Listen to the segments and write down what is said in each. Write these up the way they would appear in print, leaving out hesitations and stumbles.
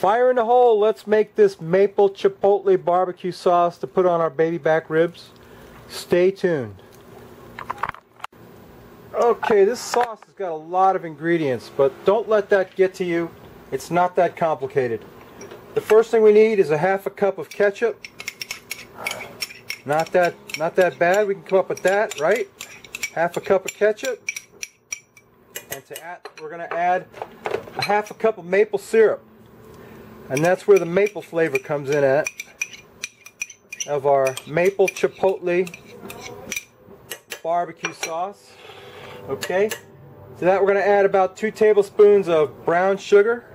Fire in the hole. Let's make this maple chipotle barbecue sauce to put on our baby back ribs. Stay tuned. Okay, this sauce has got a lot of ingredients, but don't let that get to you. It's not that complicated. The first thing we need is a half a cup of ketchup. Not that bad. We can come up with that, right? Half a cup of ketchup. And to add, we're going to add a half a cup of maple syrup. And that's where the maple flavor comes in at, of our maple chipotle barbecue sauce. Okay, to that we're going to add about 2 tablespoons of brown sugar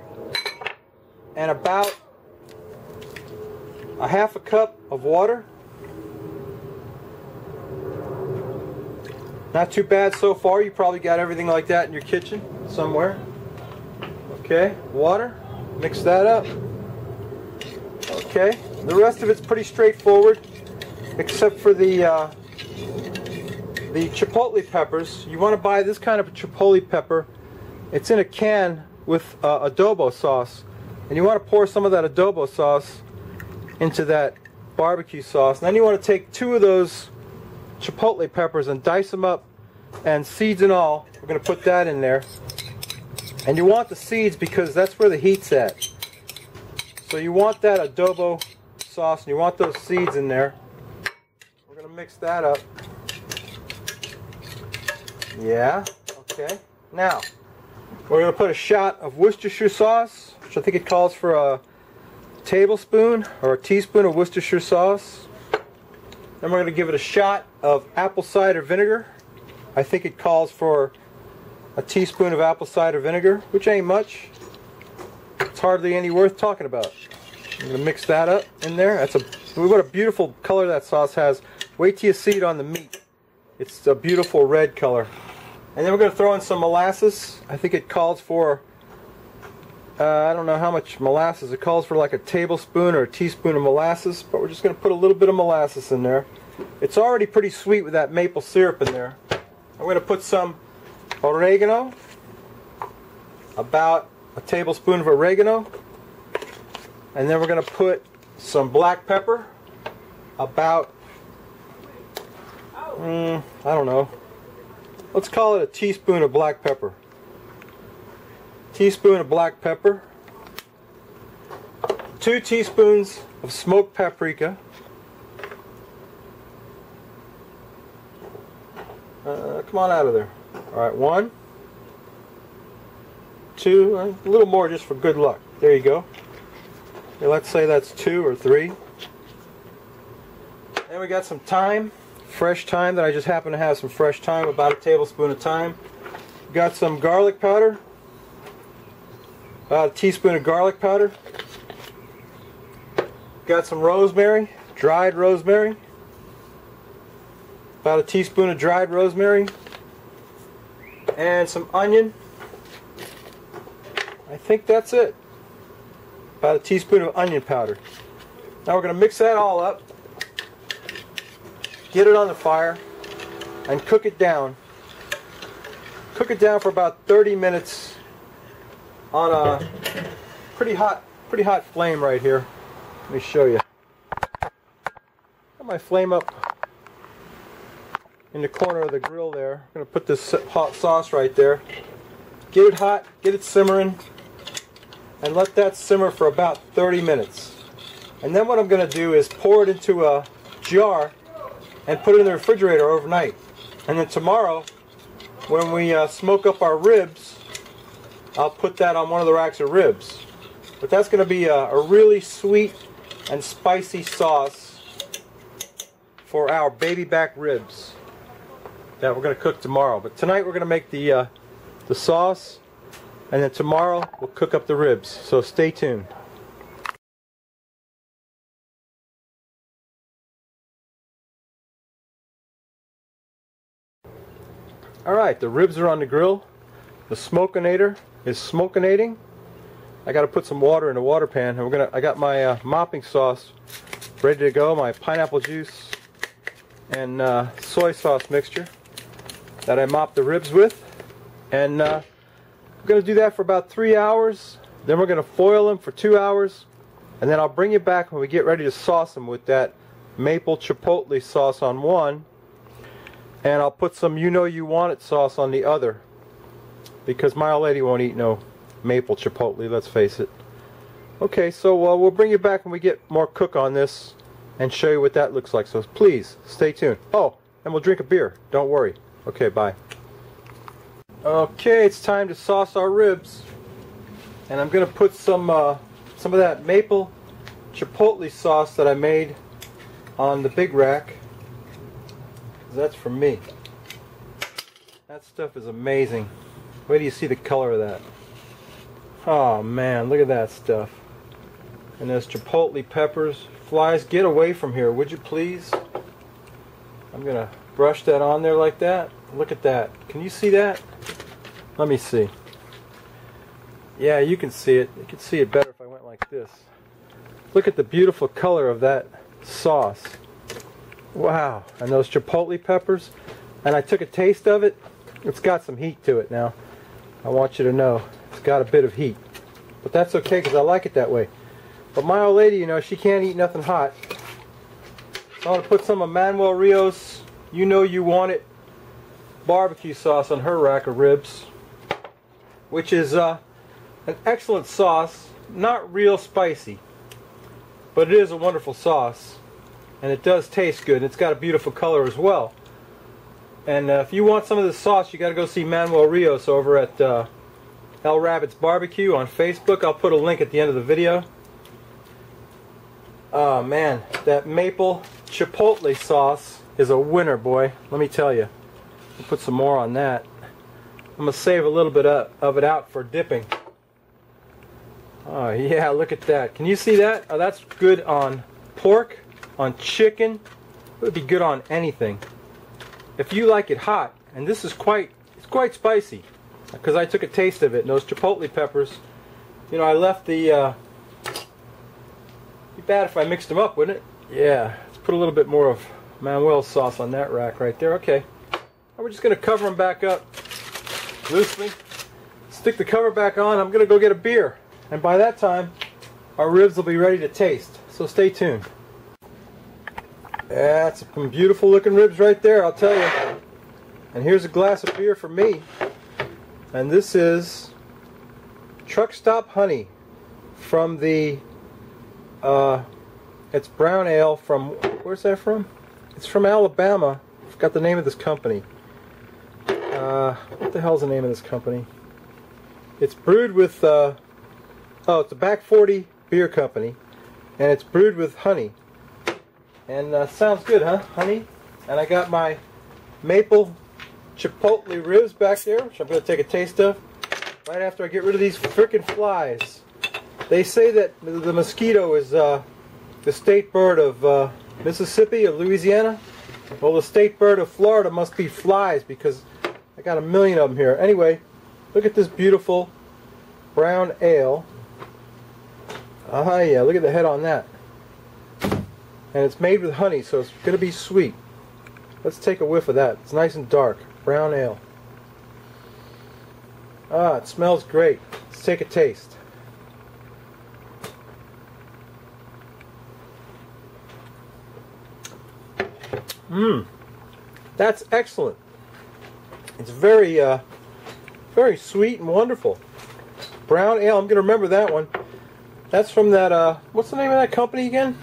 and about a half a cup of water. Not too bad so far. You probably got everything like that in your kitchen somewhere. Okay, water. Mix that up. Okay, the rest of it's pretty straightforward, except for the chipotle peppers. You want to buy this kind of a chipotle pepper. It's in a can with adobo sauce, and you want to pour some of that adobo sauce into that barbecue sauce. And then you want to take 2 of those chipotle peppers and dice them up, and seeds and all. We're going to put that in there. And you want the seeds because that's where the heat's at. So you want that adobo sauce and you want those seeds in there. We're going to mix that up. Yeah, okay. Now, we're going to put a shot of Worcestershire sauce, which I think it calls for a tablespoon or a teaspoon of Worcestershire sauce. Then we're going to give it a shot of apple cider vinegar. I think it calls for a teaspoon of apple cider vinegar, which ain't much. It's hardly any worth talking about. I'm going to mix that up in there. What a beautiful color that sauce has. Wait till you see it on the meat. It's a beautiful red color. And then we're going to throw in some molasses. I think it calls for, I don't know how much molasses. It calls for like a tablespoon or a teaspoon of molasses, but we're just going to put a little bit of molasses in there. It's already pretty sweet with that maple syrup in there. I'm going to put some oregano, about a tablespoon of oregano, and then we're going to put some black pepper, about, I don't know, let's call it a teaspoon of black pepper. Teaspoon of black pepper, 2 teaspoons of smoked paprika, come on out of there. Alright, 1, 2, a little more just for good luck. There you go. Okay, let's say that's 2 or 3. Then we got some thyme, fresh thyme that I just happen to have some fresh thyme, about a tablespoon of thyme. Got some garlic powder, about a teaspoon of garlic powder. Got some rosemary, dried rosemary, about a teaspoon of dried rosemary. And some onion. I think that's it. About a teaspoon of onion powder. Now we're going to mix that all up, get it on the fire, and cook it down. Cook it down for about 30 minutes on a pretty hot flame right here. Let me show you. Got my flame up in the corner of the grill there. I'm going to put this hot sauce right there. Get it hot, get it simmering, and let that simmer for about 30 minutes. And then what I'm going to do is pour it into a jar and put it in the refrigerator overnight. And then tomorrow, when we smoke up our ribs, I'll put that on one of the racks of ribs. But that's going to be a really sweet and spicy sauce for our baby back ribs that we're going to cook tomorrow. But tonight we're going to make the sauce, and then tomorrow we'll cook up the ribs. So stay tuned. Alright, the ribs are on the grill. The smokinator is smokinating. I got to put some water in the water pan. And I got my mopping sauce ready to go, my pineapple juice and soy sauce mixture that I mopped the ribs with. And I'm going to do that for about 3 hours. Then we're going to foil them for 2 hours, and then I'll bring you back when we get ready to sauce them with that maple chipotle sauce on one, and I'll put some you know you want it sauce on the other, because my old lady won't eat no maple chipotle, let's face it. Okay, so we'll bring you back when we get more cook on this and show you what that looks like, so please stay tuned. Oh, and we'll drink a beer, don't worry. Okay, bye. Okay, it's time to sauce our ribs, and I'm going to put some of that maple chipotle sauce that I made on the big rack. That's from me. That stuff is amazing. Wait till you see the color of that. Oh man, look at that stuff. And those chipotle peppers. Flies, get away from here, would you please? I'm going to brush that on there like that. Look at that. Can you see that? Let me see. Yeah, you can see it. You can see it better if I went like this. Look at the beautiful color of that sauce. Wow. And those chipotle peppers. And I took a taste of it. It's got some heat to it now. I want you to know. It's got a bit of heat. But that's okay because I like it that way. But my old lady, you know, she can't eat nothing hot. So I'm going to put some of Manuel Rios, you know you want it, barbecue sauce on her rack of ribs. Which is an excellent sauce. Not real spicy. But it is a wonderful sauce. And it does taste good. And it's got a beautiful color as well. And if you want some of this sauce, you got to go see Manuel Rios over at El Rabbit's Barbecue on Facebook. I'll put a link at the end of the video. Oh man, that maple chipotle sauce is a winner, boy. Let me tell you. I'll put some more on that. I'm going to save a little bit of it out for dipping. Oh yeah, look at that. Can you see that? Oh, that's good on pork, on chicken. It would be good on anything. If you like it hot, and this is quite spicy, because I took a taste of it, and those chipotle peppers, you know, I left the, be bad if I mixed them up, wouldn't it? Yeah, let's put a little bit more of Manuel's sauce on that rack right there. Okay, now we're just going to cover them back up loosely, stick the cover back on. I'm going to go get a beer, and by that time, our ribs will be ready to taste, so stay tuned. That's some beautiful looking ribs right there, I'll tell you. And here's a glass of beer for me. And this is Truck Stop Honey from the, it's brown ale from, where's that from? It's from Alabama. I forgot the name of this company. What the hell's the name of this company? It's brewed with, oh, it's a Back 40 beer company. And it's brewed with honey. And sounds good, huh? Honey. And I got my maple chipotle ribs back there, which I'm going to take a taste of right after I get rid of these frickin' flies. They say that the mosquito is the state bird of Mississippi or Louisiana. Well, the state bird of Florida must be flies because I got a million of them here. Anyway, look at this beautiful brown ale. Ah, yeah, look at the head on that. And it's made with honey, so it's going to be sweet. Let's take a whiff of that. It's nice and dark. Brown ale. Ah, it smells great. Let's take a taste. Mmm. That's excellent. It's very, very sweet and wonderful. Brown ale. I'm going to remember that one. That's from that, what's the name of that company again?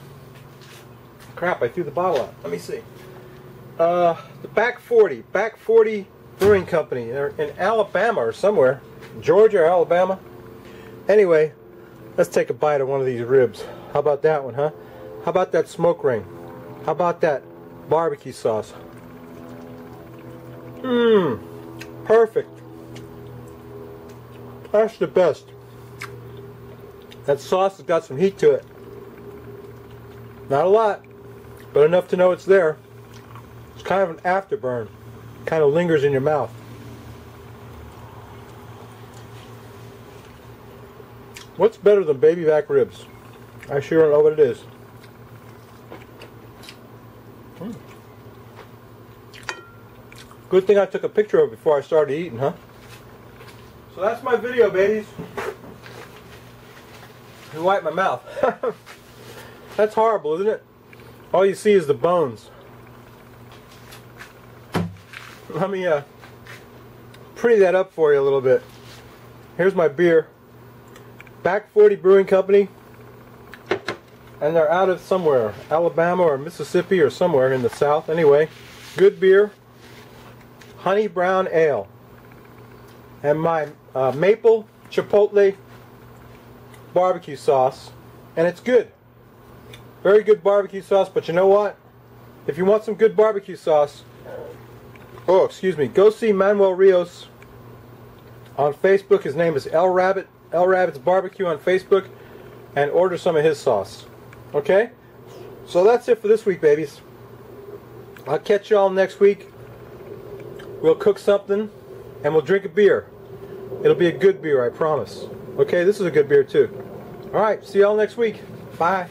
Crap, I threw the bottle out. Let me see. The Back 40 Brewing Company. They're in Alabama or somewhere. Georgia or Alabama. Anyway, let's take a bite of one of these ribs. How about that one, huh? How about that smoke ring? How about that barbecue sauce? Mmm. Perfect. That's the best. That sauce has got some heat to it. Not a lot, but enough to know it's there. It's kind of an afterburn. Kind of lingers in your mouth. What's better than baby back ribs? I sure don't know what it is. Good thing I took a picture of it before I started eating, huh? So that's my video, babies. and wipe my mouth. That's horrible, isn't it? All you see is the bones. Let me pretty that up for you a little bit. Here's my beer. Back 40 Brewing Company. And they're out of somewhere. Alabama or Mississippi or somewhere in the South. Anyway, good beer. Honey brown ale. And my maple chipotle barbecue sauce. And it's good. Very good barbecue sauce, but you know what? If you want some good barbecue sauce, oh, excuse me, go see Manuel Rios on Facebook. His name is El Rabbit, El Rabbit's Barbecue on Facebook, and order some of his sauce. Okay? So that's it for this week, babies. I'll catch y'all next week. We'll cook something, and we'll drink a beer. It'll be a good beer, I promise. Okay, this is a good beer too. Alright, see y'all next week. Bye.